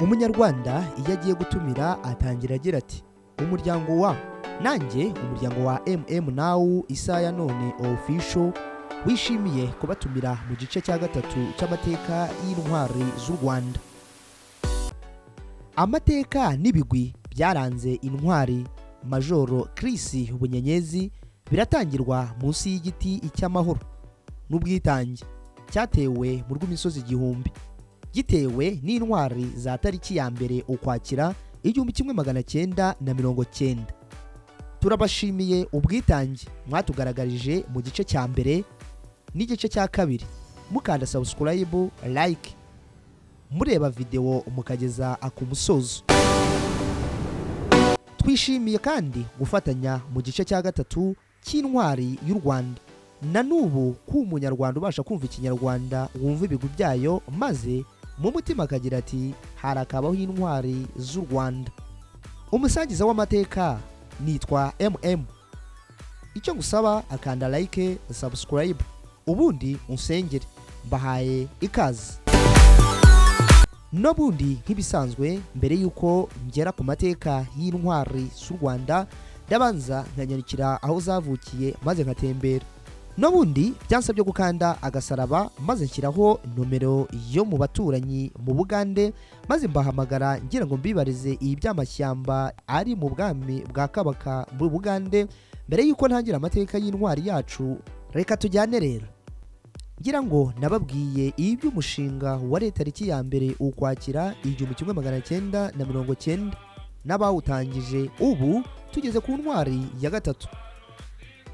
Umunyarwanda iyo agiye gutumira atangira agira ati umuryango wa nanjye umuryango wa now Isaya none official wishimiye kubatumira mu gice cya gatatu cy'amateka y'intwari z'u Rwanda. Amateka n'ibigwi byaranze intwari Major Chris Bunyenyezi biratangirwa munsi y'igiti cy'amahoro n'ubwitange cyatewe mu rw'imisozi igihumbi, gitewe n'intwari za tariki ya mbere Ukwakira 1990. Turabashimiye ubwitange mwatugaragarije mu gice cya mbere n'igice cya kabiri, mukanda subscribe, like, mureba video mukageza ku musozo. Twishimiye kandi gufatanya mu gice cya gatatu cy'intwari y'u Rwanda. Na nubu ku umunyarwanda ubasha kumva ikinyarwanda wumva ibigwi byayo maze mu mutima akagira ati harakabaho intwari z'u Rwanda. Umusangiza w'amateka nitwa icyo ngusaba akanda like, subscribe, ubundi unsengere. Mbahaye ikaze. Nobundi nk'ibisanzwe mbere yuko ngera ku mateka y'intwari z'u Rwanda ndabanza nkanyarukira aho zavukiye maze nkatembera. Nobundi byansabye gukanda agasaraba maze nshyiraho nomero yo mu baturanyi mu Bugande maze mbahamagara ngira ngo mbibarize iyi by'amashyamba ari mu bwami bwa Kabaka mu Bugande mbere yuko ntangira amateka y'intwari yacu. Reka tujyane rero. Ngira ngo nababwiye iyi by'umushinga wa leta tariki ya mbere Ukwakira 1990 n'abawutangije. Ubu tugeze ku ntwari ya gatatu.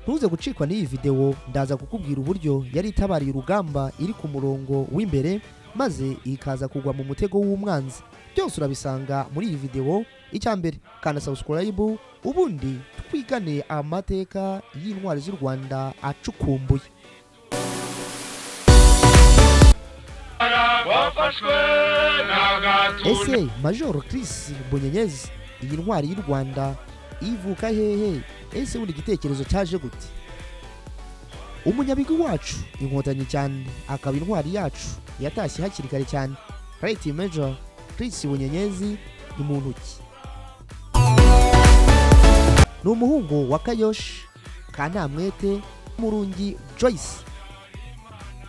Ntuze gucikwa n'iyi video, ndaza kukubwira uburyo yari itabariye urugamba iri ku murongo w'imbere maze ikaza kugwa mu mutego w'umwanzi. Byose urabisanga muri iyi video. Icya mbere kana subscribe, ubundi twigane amateka y'intwari z'u Rwanda acukumbuye. Ese Major Chris Bunyenyezi iyi ntwari y'u Rwanda ivuka hehe? Ese undi gitekerezo cyaje gute? Umunyabigwi wacu Inkotanyi cyane akaba intwari yacu yatashye hakiri kare cyane. Major Chris Bunyenyezi ni muntu ki? Ni umuhungu wa Kayoshi Kantamwete Murungi Joyce.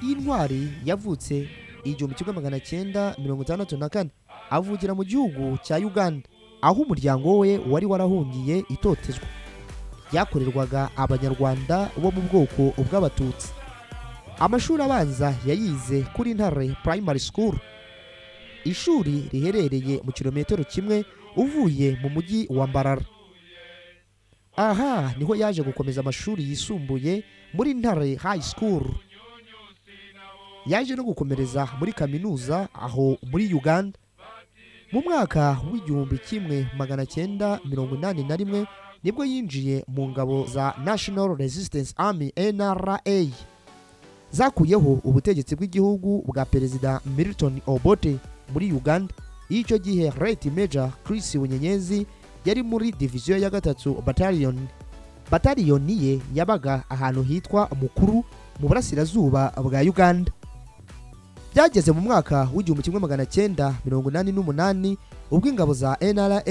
Iyi ntwari yavutse 1964 avugira mu gihugu cya Uganda, aho umuryango we wari warahungiye itotezwa yakorerwaga abanyarwanda bo mu bwoko bw'abatutsi. Amashuri abanza yayize kuri Intare Primary School, ishuri riherereye mu kilometero kimwe uvuye mu mujyi wa Mbarara. Aha niho yaje gukomeza amashuri yisumbuye muri Intare High School. Yaje no gukomereza muri kaminuza aho muri Uganda. Mu mwaka w'1981 nibwo yinjiye mu ngabo za National Resistance Army NRA zakuyeho ubutegetsi bw'igihugu bwa Perezida Milton Obote muri Uganda. Icyo gihe Major Chris Bunyenyezi yari muri division ya gatatu battalion ye yabaga ahantu hitwa Mukuru mu burasirazuba bwa Uganda. Byageze mu mwaka w'1988 ubwo ingabo za NRA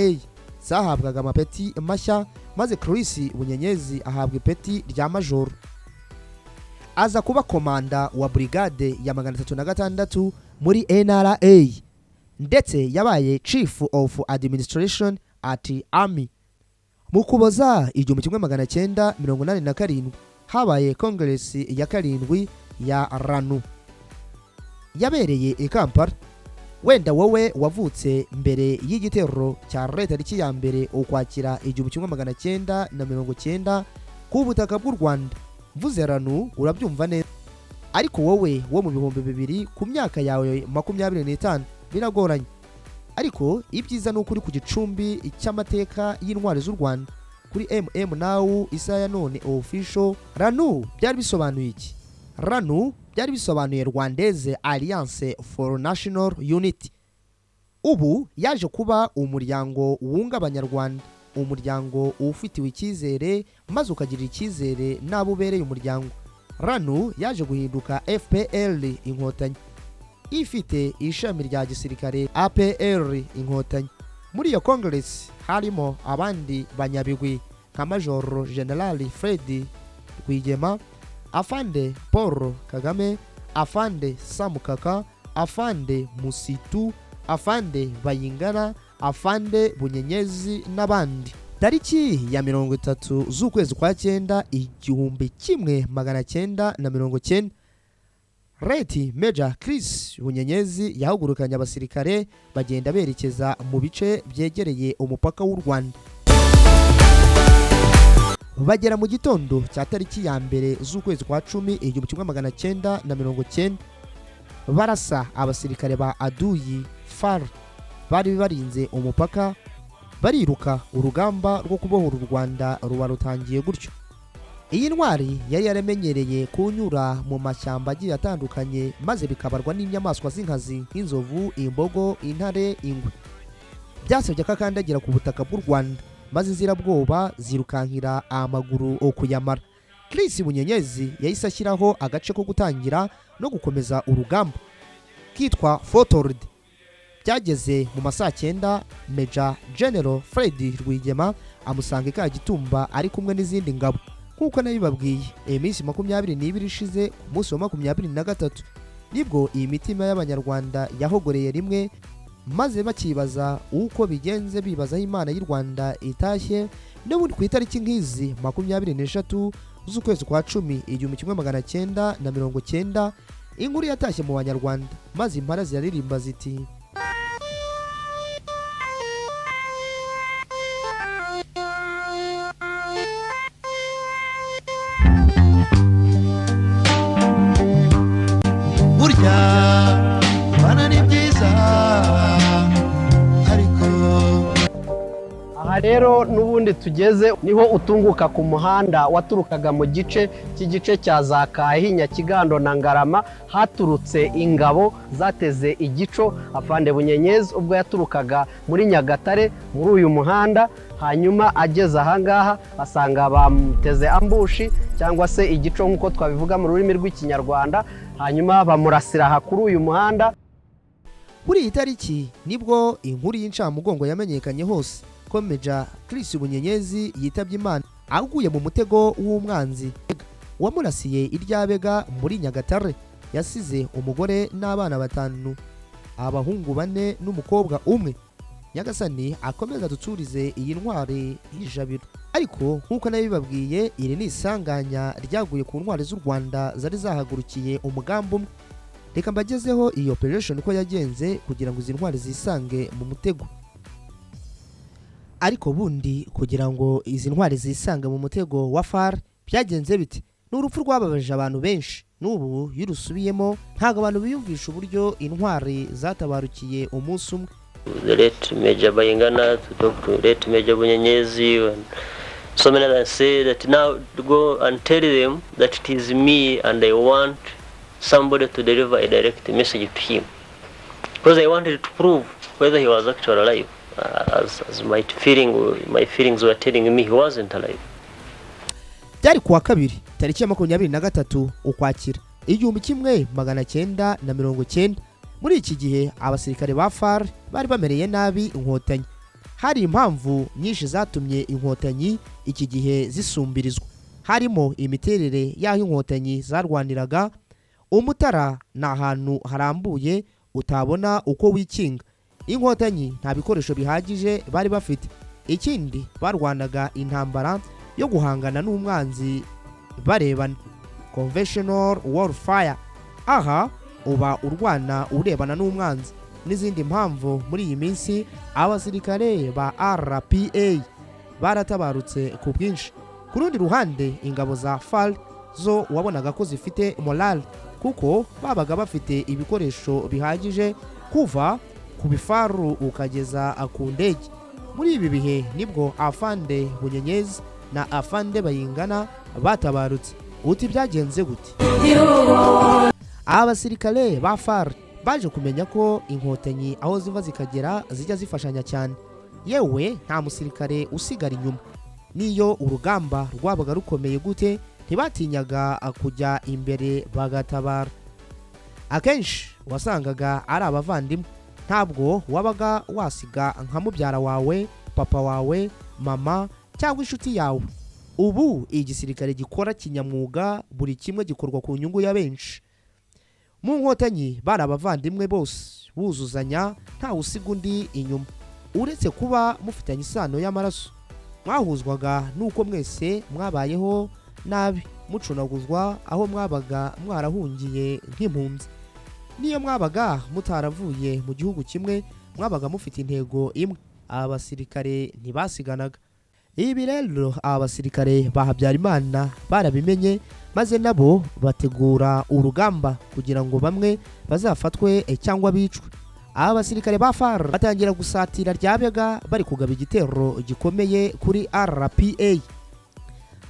zahabwaga amapeti mashya maze Chris Bunyenyezi ahabwa ipeti rya Major. Aza kuba komanda wa brigade ya 306 muri NRA ndetse yabaye Chief of Administration at Army. Mu Kuboza 1987 habaye Congress ya karindwi ya RANU yabereye i Kampala. Wenda wowe wavutse mbere y'igitero cya leta tariki ya mbere Ukwakira 1990 ku butaka bw'u Rwanda, mvuze RANU urabyumva neza. Ariko wowe wo mu 2000 ku myaka yawe 25 biragoranye. Ariko ibyiza ni ukuri ku gicumbi cy'amateka y'intwari z'u Rwanda kuri now Isaya none official. RANU byari bisobanuye iki? RANU byari bisobanuye Rwandaise Alliance for National Unity. Ubu yaje kuba umuryango wunga abanyarwanda, umuryango ufitiwe icyizere maze ukagirira icyizere n'abo ubereye umuryango. RANU yaje guhinduka FPL Inkotanyi. ifite ishami rya gisirikare APR Inkotanyi. Muri iyo Congress harimo abandi banyabigwi nka Major General Fred Rwigema, Afande Paul Kagame, Afande Samukaka, Afande Musitu, Afande Bayingana, Afande Bunyenyezi n'abandi. Tariki ya 30 z'ukwezi kwa 9 1990, Reti Major Chris Bunyenyezi yahugurukanye abasirikare bagenda berekeza mu bice byegereye umupaka w'u Rwanda. Bagera mu gitondo cya tariki ya 1 z'ukwezi kwa 10 1990, barasa abasirikare ba Aduyi FAR bari barinze umupaka, bariruka. Urugamba rwo kubohora u Rwanda ruba rutangiye gutyo. Iyi ntwari yari yaramenyereye kunyura mu mashyamba agiye atandukanye, maze bikabarwa n'inyamaswa z'inkazi nk'inzovu, imbogo, intare, ingwe. Byasabye ko akandagira ku butaka bw'u Rwanda, maze zirabwoba zirukankira amaguru okuyamara. Chris Bunyenyezi yahise ashyiraho agace ko gutangira no gukomeza urugamba kitwa Fortord. Byageze mu masaa 9, Major General Fred Rwigema amusanga Kagitumba ari kumwe n'izindi ngabo. Kuko nabibabwiye, iminsi 22 ishize, ku munsi wa 23 nibwo iyi mitima y'abanyarwanda yahogoreye rimwe, maze bakibaza uko bigenze, bibazaho Imana y'u Rwanda itashye. N'ubundi ku itariki nk'izi 23 z'ukwezi kwa 10 1990, inkuru yatashye mu banyarwanda, maze impara ziraririmba ziti: burya bana ni byiza ariko. Aha rero n'ubundi tugeze niho utunguka ku muhanda waturukaga mu gice cy'igice cya za Kahi, Nyakigando na Ngarama. Haturutse ingabo zateze igico Afande Bunyenyezi ubwo yaturukaga muri Nyagatare muri uyu muhanda. Hanyuma ageze ahangaha asanga bamuteze ambushi cyangwa se igico nk'uko twabivuga mu rurimi rw'Ikinyarwanda. Hanyuma bamurasira aha kuri uyu muhanda. Kuri iyi tariki nibwo inkuru y'incamugongo yamenyekanye hose ko Major Chris Bunyenyezi yitabye Imana aguye mu mutego w'umwanzi wamurasiye iryabega muri Nyagatare. Yasize umugore n'abana 5, abahungu 4 n'umukobwa umwe. Nyagasani akomeza duturize iyi ntwari y'ijabiro. Ariko nkuko nabibabwiye, iri ni isanganya ryaguye ku ntwari z'u Rwanda zari zahagurukiye umugambi umwe. Reka mbagezeho iyi operation ko yagenze kugira ngo izi ntwari zisange mu mutego. Ariko bundi kugira ngo izi ntwari zisange mu mutego wa FAR byagenze bite? N'urupfu rwababaje abantu benshi. N'ubu yurusubiyemo ntago abantu biyumvisha uburyo intwari zatabarukiye umunsi umwe. The late Major Bayingana to talk to late Major Bunyenyezi, and so many others say that now to go and tell them that it is me and I want somebody to deliver a direct message to him, because I wanted to prove whether he was actually alive, as my feelings were telling me he wasn't alive. Byari kuwa kabiri tariki ya 23 Ukwakira 1990. Muri iki gihe abasirikare ba FAR bari bamereye nabi Inkotanyi. Hari impamvu nyinshi zatumye Inkotanyi iki gihe zisumbirizwa, harimo imiterere y'aho Inkotanyi zarwaniraga. Umutara na ahantu harambuye utabona uko wikinga. Inkotanyi nta bikoresho bihagije bari bafite. Ikindi barwanaga intambara yo guhangana n'umwanzi barebana, conventional warfare. Aha uba urwana urebana n'umwanzi. N'izindi mpamvu muri iyi minsi abasirikare ba RPF baratabarutse ku bwinshi. Ku rundi ruhande ingabo za FAR zo wabonaga ko zifite morale, kuko babaga bafite ibikoresho bihagije kuva ku bifaru ukageza ku ndege. Muri ibi bihe nibwo Afande Bunyenyezi na Afande Bayingana batabarutse. Uti byagenze gute? Abasirikare ba FAR baje kumenya ko Inkotanyi aho ziva zikagera zijya zifashanya cyane, yewe nta musirikare usigara inyuma. Niyo urugamba rwabaga rukomeye gute, ntibatinyaga kujya imbere bagatabara. Akenshi wasangaga ari abavandimwe, ntabwo wabaga wasiga nka mubyara wawe, papa wawe, mama cyangwa inshuti yawe. Ubu igisirikare gikora kinyamwuga, buri kimwe gikorwa ku nyungu ya benshi. Mu Nkotanyi bari abavandimwe bose buzuzanya, nta usiga undi inyuma. Uretse kuba mufitanye isano y'amaraso, mwahuzwaga nuko mwese mwabayeho nabi, mucunaguzwa aho mwabaga mwarahungiye nk'impunzi. Niyo mwabaga mutaravuye mu gihugu kimwe, mwabaga mufite intego imwe. Abasirikare ntibasiganaga. Ibi rero abasirikare ba Habyarimana barabimenye, maze nabo bategura urugamba kugira ngo bamwe bazafatwe cyangwa bicwe. Abasirikare ba FAR batangira gusatira Ryabega bari kugaba igitero gikomeye kuri RPA.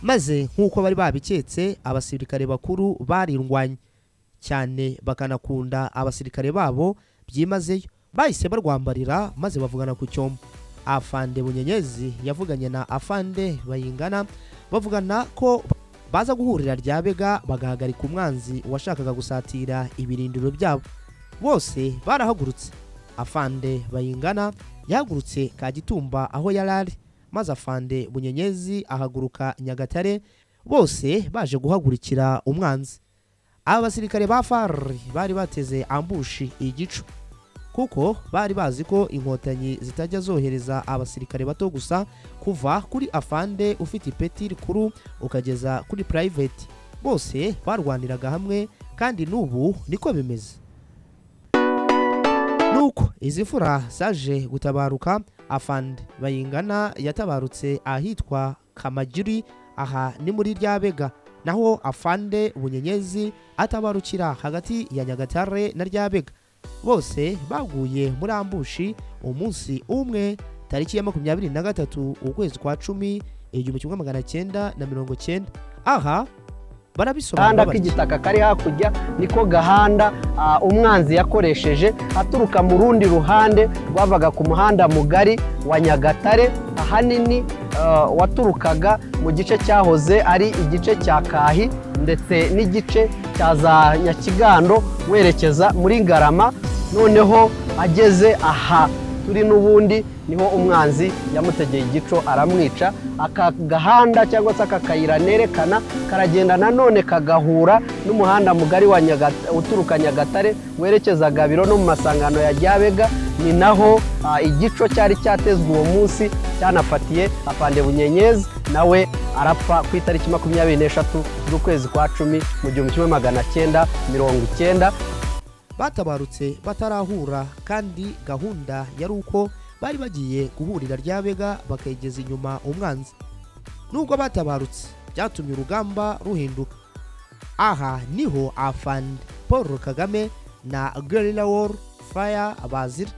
Maze nkuko bari babiketse, abasirikare bakuru barirwanye cyane bakanakunda abasirikare babo byimazeyo, bahise barwambarira maze bavugana ku cyombo. Afande Bunyenyezi yavuganye na Afande Bayingana, bavugana ko baza guhurira Ryabega bagahagarika umwanzi washakaga gusatira ibirindiro byabo. Bose barahagurutse. Afande Bayingana yahagurutse Kagitumba aho Yari, maze Afande Bunyenyezi ahaguruka Nyagatare, bose baje guhagurikira umwanzi. Abasirikare ba FAR bari bateze ambushi igicu, kuko bari bazi ko Inkotanyi zitajya zohereza abasirikare bato gusa, kuva kuri afande ufite ipeti rikuru ukageza kuri private. Bose barwaniraga hamwe, kandi n'ubu niko bimeze. Nuko izi fura zaje gutabaruka. Afande Bayingana yatabarutse ahitwa Kamagiri, aha ni muri Ryabega, naho Afande Bunyenyezi atabarukira hagati ya Nyagatare na Ryabega. Bose baguye muri ambushi umunsi umwe, tariki ya 23 ukwezi kwa 10 1990. Aha barabisobanura ko igitaka kari hakujya niko gahanda umwanzi yakoresheje aturuka mu rundi ruhande rwavaga ku muhanda mugari wa Nyagatare, ahanini waturukaga mu gice cyahoze ari igice cya Kahi ndetse n'igice cya za Nyakigando werekeza muri Ngarama. Noneho ageze aha turi n'ubundi niho umwanzi yamutegeye igico aramwica. Aka gahanda cyangwa se aka kayira nerekana karagenda nanone kagahura n'umuhanda mugari wa uturuka Nyagatare werekeza Gabiro no mu masangano ya Ryabega. Ni naho igico cyari cyatezwe uwo munsi cyanafatiye Afande Bunyenyezi, nawe arapfa ku itariki 23 z'ukwezi kwa 10 mu 1990. Batabarutse batarahura, kandi gahunda yari uko bari bagiye guhurira Ryabega bakayigeza inyuma umwanzi. Nubwo batabarutse byatumye urugamba ruhinduka. Aha niho Afande Paul Kagame na Guerrilla War Fire bazira.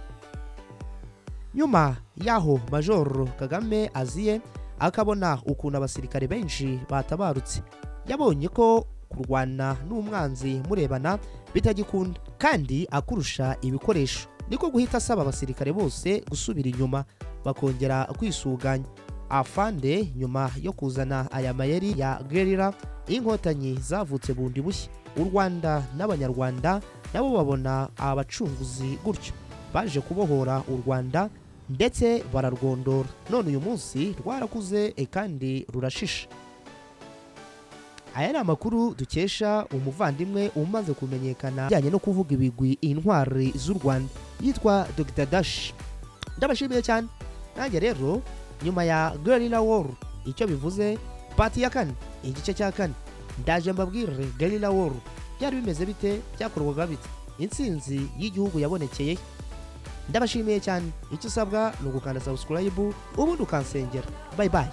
Nyuma yaho Major Kagame aziye akabona ukuntu abasirikare benshi batabarutse, yabonye ko kurwana n'umwanzi murebana bitagikunda, kandi akurusha ibikoresho. Niko guhita asaba abasirikare bose gusubira inyuma bakongera kwisuganya. Afande nyuma yo kuzana aya mayeri ya Guerrilla, Inkotanyi zavutse bundi bushya. U Rwanda n'Abanyarwanda nabo babona abacunguzi gutyo, baje kubohora u Rwanda ndetse bararwondora. None uyu munsi rwarakuze kandi rurashisha. Aya ni amakuru dukesha umuvandimwe umaze kumenyekana bijyanye no kuvuga ibigwi intwari z'u Rwanda, yitwa Dr. Dash. Ndabashimiye cyane. Nanjye rero nyuma ya Guerrilla War icyo bivuze pati ya 4 igice cya 4, ndaje mbabwire Guerrilla War byari bimeze bite, byakorwaga bite, intsinzi y'igihugu yabonekeye. Ndabashimiye cyane. Icyo usabwa ni ugukanda subscribe ubundi ukansengera. Bye bye.